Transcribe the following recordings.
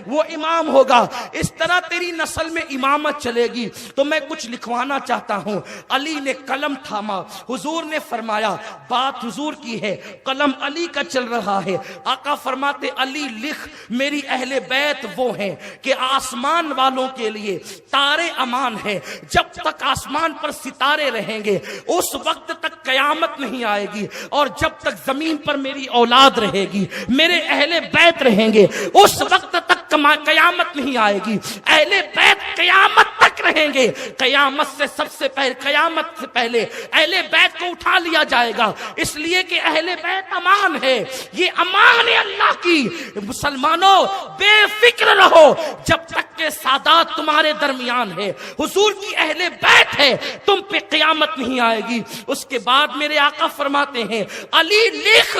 وہ امام ہوگا، اس طرح تیری نسل میں امامت چلے گی۔ تو میں کچھ لکھوانا چاہتا ہوں۔ علی نے قلم تھاما، حضور نے فرمایا بات حضور کی ہے، قلم علی کا چل رہا ہے۔ آقا فرماتے علی لکھ، میری اہل بیت وہ ہیں کہ آسمان والوں کے لیے تارے امان ہے، جب تک آسمان پر ستارے رہیں گے اس وقت تک قیامت نہیں آئے گی، اور جب تک زمین پر میری اولاد رہے گی، میرے اہل بیت رہیں گے، اس وقت تک قیامت نہیں آئے گی۔ اہل بیت قیامت تک رہیں گے، قیامت سے سب سے پہلے، قیامت سے پہلے اہل بیت کو اٹھا لیا جائے گا، اس لیے کہ اہل بیت امان ہے، یہ امان ہے اللہ کی۔ مسلمانوں بے فکر رہو جب تک کہ سادات تمہارے درمیان ہے، حضور کی اہل بیت ہے، تم پہ قیامت نہیں آئے گی۔ اس کے بعد میرے آقا فرماتے ہیں علی لکھ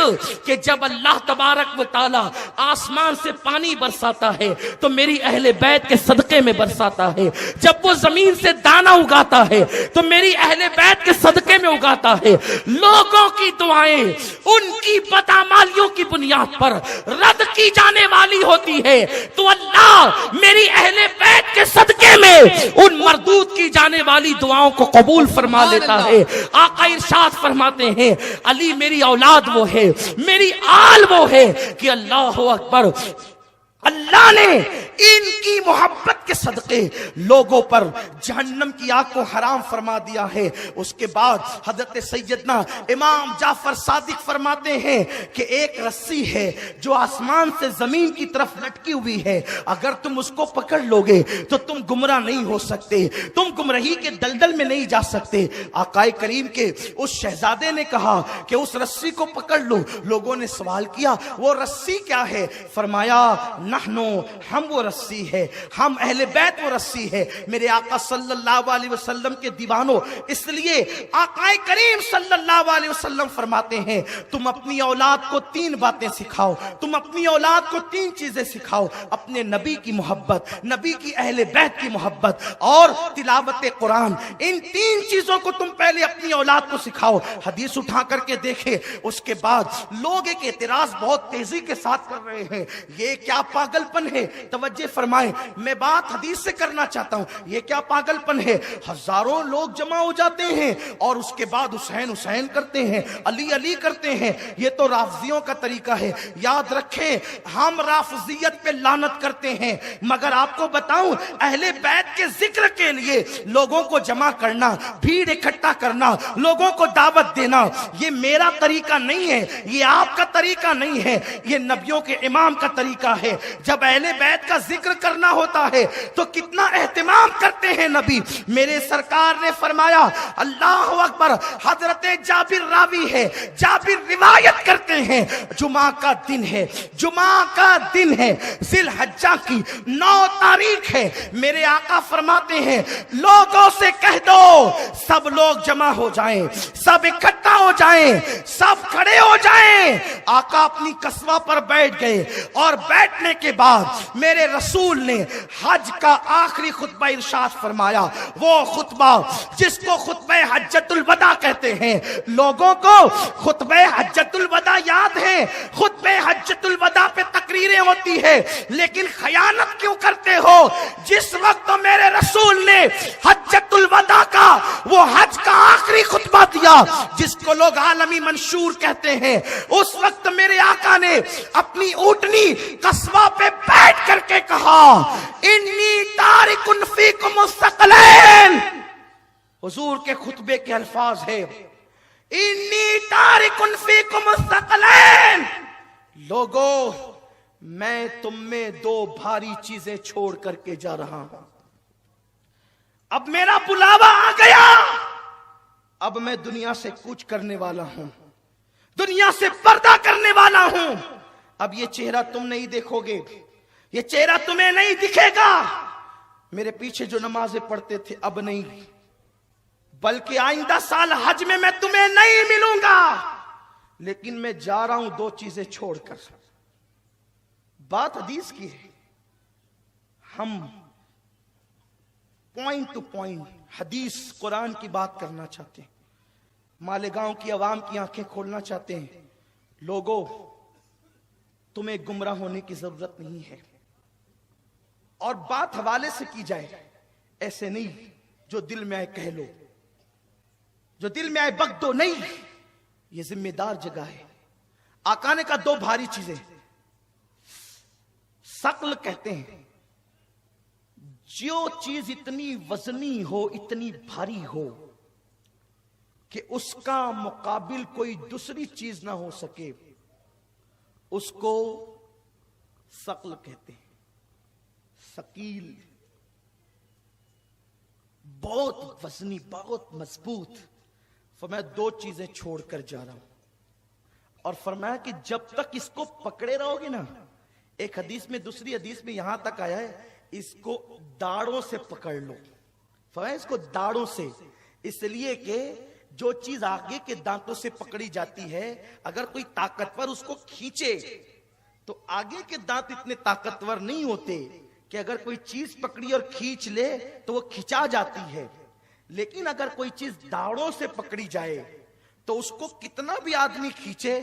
کہ جب اللہ تبارک و تعالی آسمان سے پانی برساتا ہے تو میری اہل بیت کے صدقے میں برساتا ہے، جب وہ زمین سے دانہ اگاتا ہے تو میری اہل بیت کے صدقے میں اگاتا ہے۔ لوگوں کی دعائیں ان کی بدعمالیوں کی بنیاد پر رد کی جانے والی ہوتی ہے، تو اللہ میری اہل بیت کے صدقے میں ان مردود کی جانے والی دعاؤں کو قبول فرما لیتا ہے۔ آقا ارشاد فرماتے ہیں علی میری اولاد وہ ہے، میری آل وہ ہے کہ اللہ اکبر، اللہ نے ان کی محبت کے صدقے لوگوں پر جہنم کی آگ کو حرام فرما دیا ہے۔ اس کے بعد حضرت سیدنا امام جعفر صادق فرماتے ہیں کہ ایک رسی ہے جو آسمان سے زمین کی طرف لٹکی ہوئی ہے، اگر تم اس کو پکڑ لو گے تو تم گمراہ نہیں ہو سکتے، تم گمراہی کے دلدل میں نہیں جا سکتے۔ آقا کریم کے اس شہزادے نے کہا کہ اس رسی کو پکڑ لو۔ لوگوں نے سوال کیا وہ رسی کیا ہے؟ فرمایا نحنو، ہم وہ رسی ہے، ہم اہل بیت وہ رسی ہے۔ میرے آقا صلی اللہ علیہ وسلم کے دیوانوں، اس لیے آقا کریم صلی اللہ علیہ وسلم فرماتے ہیں تم اپنی اولاد کو 3 باتیں سکھاؤ، تم اپنی اولاد کو 3 چیزیں سکھاؤ، اپنے نبی کی محبت، نبی کی اہل بیت کی محبت اور تلاوت قرآن۔ ان 3 چیزوں کو تم پہلے اپنی اولاد کو سکھاؤ۔ حدیث اٹھا کر کے دیکھے، اس کے بعد لوگ ایک اعتراض بہت تیزی کے ساتھ کر رہے ہیں، یہ کیا پاگل پن ہے؟ توجہ فرمائیں، میں بات حدیث سے کرنا چاہتا ہوں، یہ کیا پاگل پن ہے؟ ہزاروں لوگ جمع ہو جاتے ہیں اور اس کے بعد حسین حسین کرتے ہیں، علی علی کرتے ہیں، یہ تو رافضیوں کا طریقہ ہے۔ یاد رکھیں ہم رافضیت پہ لعنت کرتے ہیں، مگر آپ کو بتاؤں اہل بیت کے ذکر کے لیے لوگوں کو جمع کرنا، بھیڑ اکٹھا کرنا، لوگوں کو دعوت دینا، یہ میرا طریقہ نہیں ہے، یہ آپ کا طریقہ نہیں ہے، یہ نبیوں کے امام کا طریقہ ہے۔ جب اہل بیت کا ذکر کرنا ہوتا ہے تو کتنا اہتمام کرتے ہیں نبی۔ میرے سرکار نے فرمایا اللہ اکبر، حضرت جابر راوی ہے، جابر روایت کرتے ہیں جمعہ کا دن ہے، جمعہ کا دن ہے، ذی الحجہ کی 9 تاریخ ہے۔ میرے آقا فرماتے ہیں لوگوں سے کہہ دو سب لوگ جمع ہو جائیں، سب اکٹھا ہو جائیں، سب کھڑے ہو جائیں۔ آقا اپنی قصبہ پر بیٹھ گئے اور بیٹھنے کے بعد میرے رسول نے حج کا آخری خطبہ ارشاد فرمایا، وہ خطبہ جس کو خطبہ حجۃ الوداع کہتے ہیں۔ لوگوں کو خطبہ حجۃ الوداع یاد ہے، خطبہ حجۃ الوداع پہ تقریریں ہوتی ہے، لیکن خیانت کیوں کرتے ہو؟ جس وقت میرے رسول نے حجۃ الوداع کا وہ حج کا آخری خطبہ دیا جس کو لوگ عالمی منشور کہتے ہیں، اس وقت میرے آقا نے اپنی اونٹنی قصبہ پہ بیٹھ کر کے کہا انی تارک فیکم الثقلین۔ حضور کے خطبے کے الفاظ ہے انی تارک فیکم الثقلین، لوگو میں تم میں 2 بھاری چیزیں چھوڑ کر کے جا رہا ہوں، اب میرا بلاوا آ گیا، اب میں دنیا سے کوچ کرنے والا ہوں، دنیا سے پردہ کرنے والا ہوں، اب یہ چہرہ تم نہیں دیکھو گے، یہ چہرہ تمہیں نہیں دکھے گا، میرے پیچھے جو نمازیں پڑھتے تھے اب نہیں، بلکہ آئندہ سال حج میں تمہیں نہیں ملوں گا، لیکن میں جا رہا ہوں 2 چیزیں چھوڑ کر۔ بات حدیث کی ہے، ہم پوائنٹ ٹو پوائنٹ حدیث قرآن کی بات کرنا چاہتے ہیں، مالیگاؤں کی عوام کی آنکھیں کھولنا چاہتے ہیں۔ لوگوں تمہیں گمراہ ہونے کی ضرورت نہیں ہے، اور بات حوالے سے کی جائے، ایسے نہیں جو دل میں آئے کہہ لو، جو دل میں آئے بک دو، نہیں، یہ ذمہ دار جگہ ہے۔ آقا نے کہا دو بھاری چیزیں، ثقل کہتے ہیں جو چیز اتنی وزنی ہو، اتنی بھاری ہو کہ اس کا مقابل کوئی دوسری چیز نہ ہو سکے، اس کو ثقل کہتے ہیں۔ ثقیل، بہت وزنی، بہت مضبوط۔ فرمایا دو چیزیں چھوڑ کر جا رہا ہوں، اور فرمایا کہ جب تک اس کو پکڑے رہو گے نا، ایک حدیث میں، دوسری حدیث میں یہاں تک آیا ہے اس کو داڑوں سے پکڑ لو۔ فرمایا اس کو داڑوں سے، اس لیے کہ جو چیز آگے کے دانتوں سے پکڑی جاتی ہے، اگر کوئی طاقتور اس کو کھینچے تو آگے کے دانت اتنے طاقتور نہیں ہوتے کہ اگر کوئی چیز پکڑی اور کھینچ لے تو وہ کھچا جاتی ہے، لیکن اگر کوئی چیز داڑوں سے پکڑی جائے تو اس کو کتنا بھی آدمی کھینچے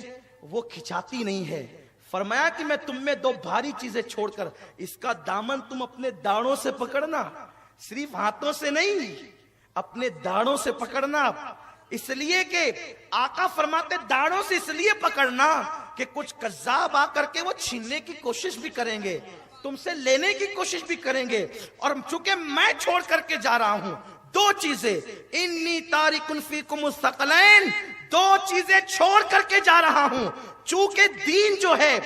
وہ کھچاتی نہیں ہے۔ فرمایا کہ میں تم میں دو بھاری چیزیں چھوڑ کر، اس کا دامن تم اپنے داڑوں سے پکڑنا، صرف ہاتھوں سے نہیں، اپنے داڑوں سے پکڑنا۔ اس لیے کہ آقا فرماتے داڑوں سے اس لیے پکڑنا کہ کچھ قذاب آ کر کے وہ چھیننے کی کوشش بھی کریں گے، تم سے لینے کی کوشش بھی کریں گے، اور چونکہ میں چھوڑ کر کے جا رہا ہوں دو چیزیں، انی تارک فیکم الثقلین، دو چیزیں چھوڑ کر کے جا رہا ہوں، چونکہ دین جو ہے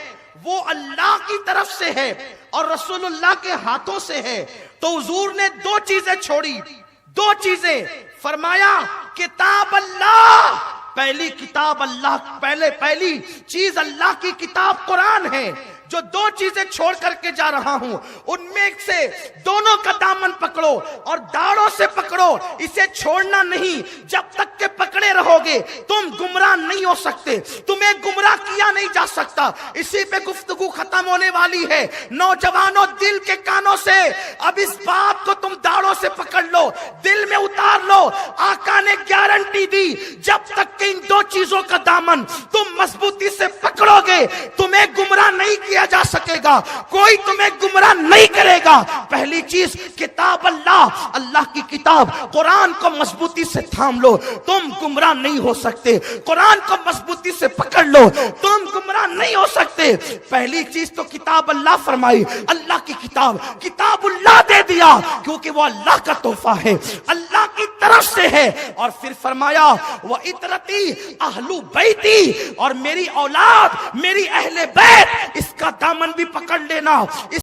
وہ اللہ کی طرف سے ہے اور رسول اللہ کے ہاتھوں سے ہے، تو حضور نے دو چیزیں چھوڑی، دو چیزیں۔ فرمایا کتاب اللہ، پہلی کتاب اللہ، پہلی چیز اللہ کی کتاب قرآن ہے، جو دو چیزیں چھوڑ کر کے جا رہا ہوں ان میں سے دونوں کا دامن پکڑو اور داڑوں سے پکڑو، اسے چھوڑنا نہیں، جب تک کہ پکڑے رہو گے تم گمراہ نہیں ہو سکتے، تمہیں گمراہ کیا نہیں جا سکتا۔ اسی پہ گفتگو ختم ہونے والی ہے۔ نوجوانوں دل کے کانوں سے اب اس بات کو تم داڑوں سے پکڑ لو، دل میں اتار لو۔ آقا نے گارنٹی دی جب تک کہ ان دو چیزوں کا دامن تم مضبوطی سے پکڑو گے تمہیں گمراہ نہیں کیا جا سکے گا، کوئی تمہیں گمراہ نہیں کرے گا۔ پہلی چیز کتاب اللہ، اللہ کی کتاب قرآن کو مضبوطی سے تھام لو، تم گمراہ نہیں ہو سکتے۔ قرآن کو مضبوطی سے پکڑ لو، تم گمراہ نہیں ہو سکتے۔ پہلی چیز تو کتاب اللہ فرمائی، اللہ کی کتاب، کتاب اللہ دے دیا کیونکہ وہ اللہ کا تحفہ ہے، اللہ کی طرف سے ہے۔ اور پھر فرمایا وَإِطْرَتِي أَهْلُ بَيْتِي، اور میری اولاد، میری اہل بیت، اس کا دامن بھی پکڑ لینا۔